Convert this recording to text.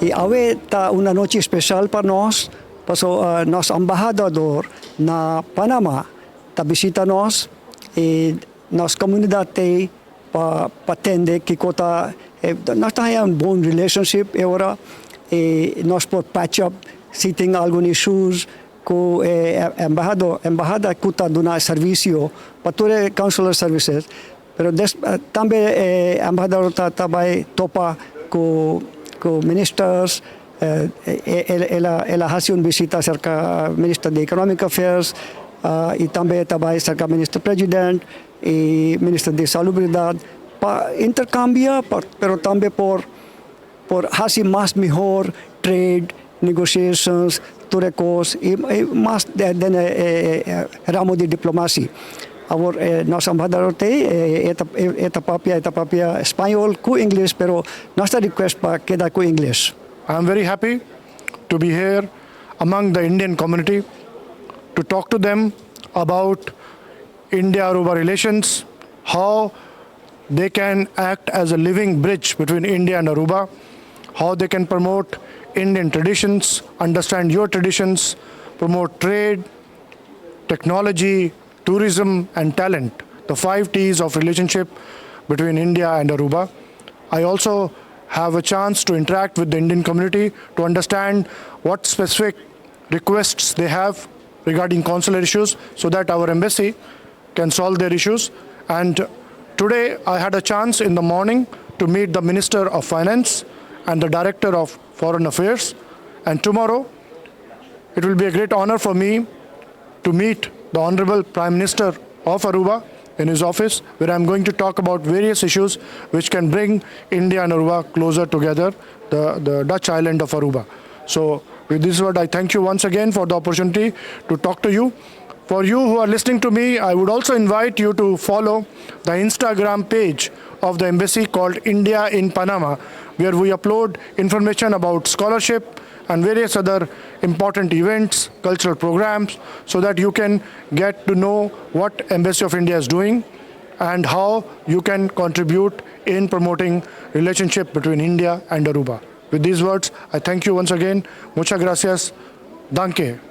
E hoy está una noche especial para nós, pasó nos embajador na Panama, está visita nós e nos comunidade para atender que cota nós temos um bom relationship agora e nós por patch up se tem algum issues com embahada que está dando serviço para todo o consular services, pero também embahador está também topa com ministers, ela hace uma visita cerca ministro de Economic Affairs e também cerca ministro presidente e ministro de Salubridade para intercambia, pero também por hacer mais melhor trade, negotiations, turecos e mais ramo de diplomacia. Agora, nosso embajador tem esta papia espanhol com inglês, pero nossa request para quedar com inglês. I am very happy to be here among the Indian community to talk to them about India-Aruba relations, how they can act as a living bridge between India and Aruba, how they can promote Indian traditions, understand your traditions, promote trade, technology, tourism and talent, the 5 T's of relationship between India and Aruba. I also have a chance to interact with the Indian community to understand what specific requests they have regarding consular issues so that our embassy can solve their issues. And today I had a chance in the morning to meet the Minister of Finance and the Director of Foreign Affairs. And tomorrow it will be a great honor for me to meet the Honorable Prime Minister of Aruba in his office, where I'm going to talk about various issues which can bring India and Aruba closer together, the Dutch island of Aruba. So with this word, I thank you once again for the opportunity to talk to you. For you who are listening to me, I would also invite you to follow the Instagram page of the embassy called India in Panama, where we upload information about scholarship and various other important events, cultural programs, so that you can get to know what Embassy of India is doing and how you can contribute in promoting relationship between India and Aruba. With these words, I thank you once again. Muchas gracias. Danke.